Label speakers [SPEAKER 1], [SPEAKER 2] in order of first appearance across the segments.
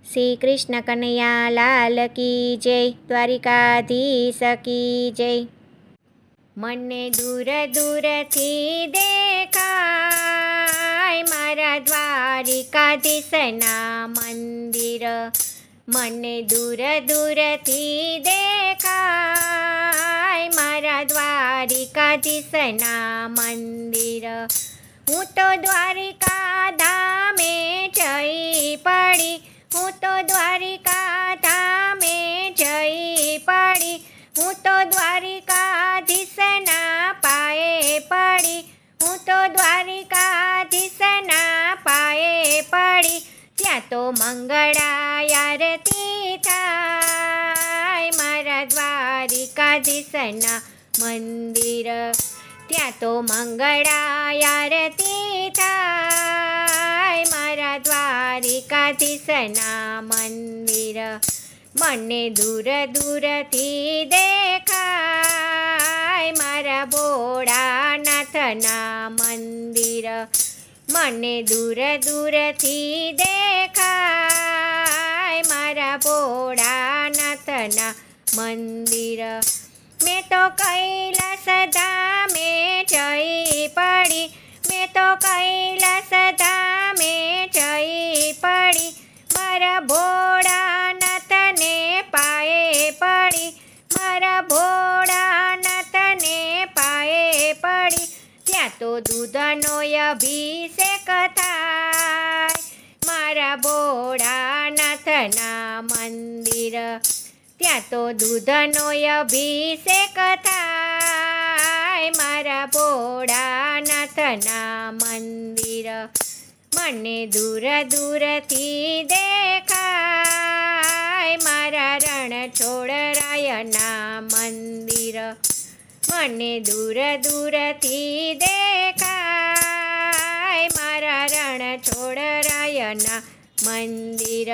[SPEAKER 1] શ્રી કૃષ્ણ કનૈયા લાલ કી જય, દ્વારિકાધીશ કી જય. મને દૂર દૂરથી દેખાય મારા દ્વારિકાધીશના મંદિર. મને દૂર દૂરથી દેખાય મારા દ્વારિકાધીશના મંદિર. હું તો દ્વારિકા ધામે જઈ પડી, હું તો દ્વારિકા ધામે જઈ પડી, હું તો દ્વારિકાધીશના પાયે પડી, હું તો દ્વારિકાધીશના પાયે પડી. ત્યાં તો મંગળા આરતી થાય મારા દ્વારિકાધીશના મંદિર. ત્યાં તો મંગળા આરતી થાય મારા દ્વારિકાધીશના મંદિર. મને દૂર દૂરથી દેખાય મારા ભોળાનાથના મંદિર. મને દૂર દૂરથી દેખાય મારા ભોળાનાથના મંદિર. મેં તો કૈલાસ ધામે જઈ પડી, મેં તો કૈલાસ ધામે જઈ પડી, મારા ભોળાનાથને પાયે પડી, મારા ભોળાનાથને પાયે પડી. ત્યાં તો દૂધનો અભિષેક થાય મારા ભોળાનાથના મંદિર. ત્યાં તો દૂધનો અભિષેક થાય મારા ભોળાનાથના મંદિર. મને દૂર દૂરથી દેખાય મારા રણછોડરાયના મંદિર. મને દૂર દૂરથી દેખાય મારા રણછોડરાયના મંદિર.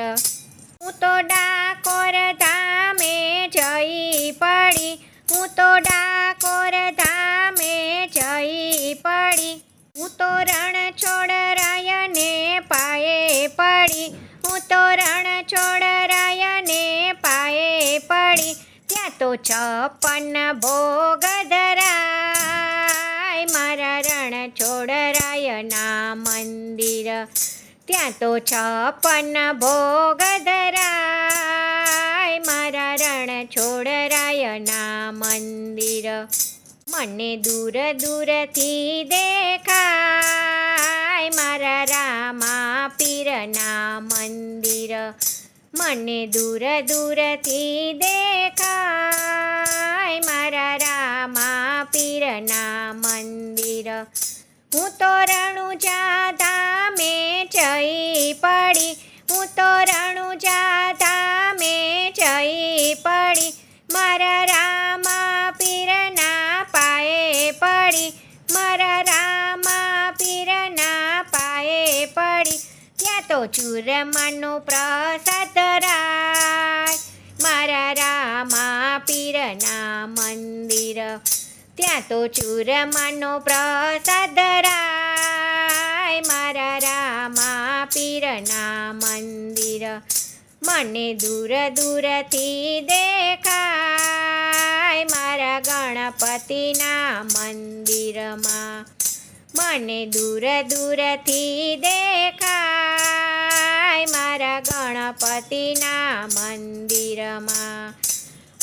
[SPEAKER 1] હું તો ડાકોર ધામે જઈ પડી, હું તો ડાકોર ધામે જઈ પડી, હું તો રણછોડરાયને પાયે પડી, હું તો રણછોડરાયને પાયે પડી. ત્યાં તો 56 ભોગ ધરાય મારા રણછોડરાયના મંદિર. ત્યાં તો 56 ભોગ ધરાય મારા રણછોડરાયના મંદિર. મને દૂર દૂરથી દેખાય મારા રામાપીરના મંદિર. મને દૂર દૂરથી દેખાય મારા રામાપીરના મંદિર. હું તો રણુજા ધામે જઈ પડી, હું તો રણુજા ધામે જઈ પડી, મારા રામાપીરના પાયે પડી, મારા રામાપીરના પાયે પડી. ત્યાં તો ચૂરમાનો પ્રસાદ ધરાય મારા રામાપીરના મંદિર. ત્યાં તો ચૂરમાનો પ્રસાદ ધરાય મારા રામાપીરના મંદિર. મને દૂર દૂરથી દેખાય મારા ગણપતિના મંદિરમાં. મને દૂર દૂરથી દેખાય મારા ગણપતિના મંદિરમાં.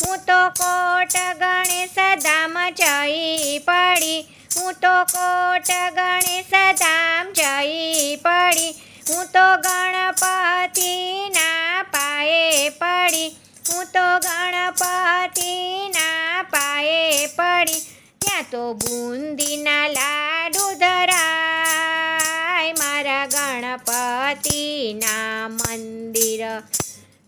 [SPEAKER 1] હું તો કોટ ગણેશ ધામ જઈ પડી, હું તો કોટ ગણેશ ધામ જઈ પડી, હું તો ગણપતિના પાયે પડી, હું તો ગણપતિના પાયે પડી. ત્યાં તો બુંદીના લાડુ ધરાય મારા ગણપતિના મંદિર.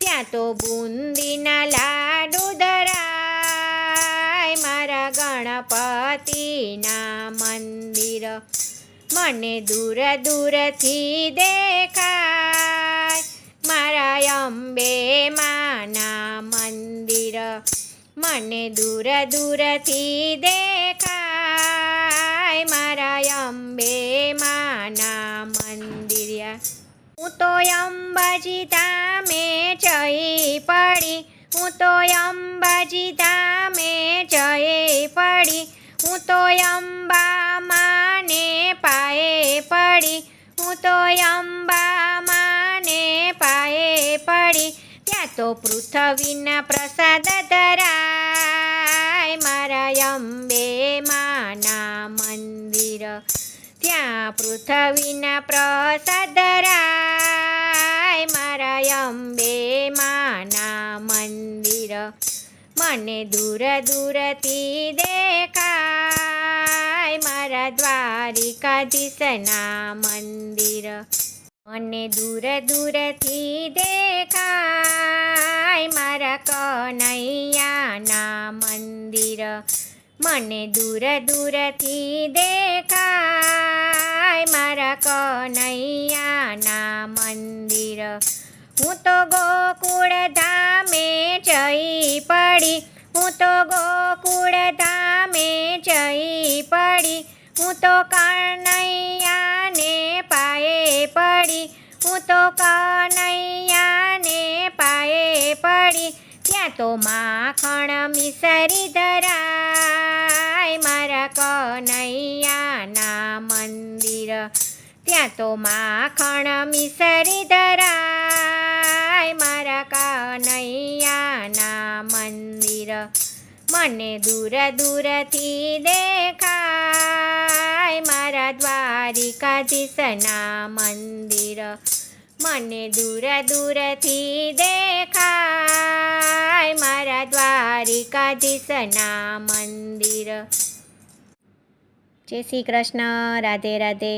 [SPEAKER 1] ત્યાં તો બુંદીના લાડુ ધરાય મારા ગણપતિના મંદિર. મને દૂર દૂરથી દેખાય મારા અંબે માના મંદિર. મને દૂર દૂરથી દેખાય મારા અંબે માના મંદિર. હું તો અંબાજી ધામે હું તો અંબાજી ધામે જઈ પડી, હું તો અંબા માને પાયે પડી, હું તો અંબા માને પાયે પડી. ત્યાં તો પૃથ્વીના પ્રસાદ ધરાય મારા અંબે માના મંદિર, ત્યાં પૃથ્વીના પ્રસાદ ધરાય મારા અંબે માના મંદિર. મને દૂર દૂરથી દેખાય મારા દ્વારિકાધીશના મંદિર, મને દૂર દૂરથી દેખાય મારા કનૈયાના મંદિર, મને દૂર દૂરથી દેખાય મારા કનૈયાના મંદિર. હું તો ગોકુળ ધામે જઈ પડી, હું તો ગોકુળ ધામે જઈ પડી, હું તો કનૈયાને પાયે પડી, હું તો કનૈયાને પાયે પડી. ત્યાં તો માખણ મિસરી ધરાય મારા કનૈયાના મંદિર, ત્યાં તો માખણ મિસરી ધરાય મારા કનૈયાના મંદિર. મને દૂર દૂરથી દેખાય મારા દ્વારિકાધીશના મંદિર, મને દૂર દૂરથી દેખાય મારા દ્વારિકાધીશના મંદિર. જય શ્રી કૃષ્ણ. રાધે રાધે.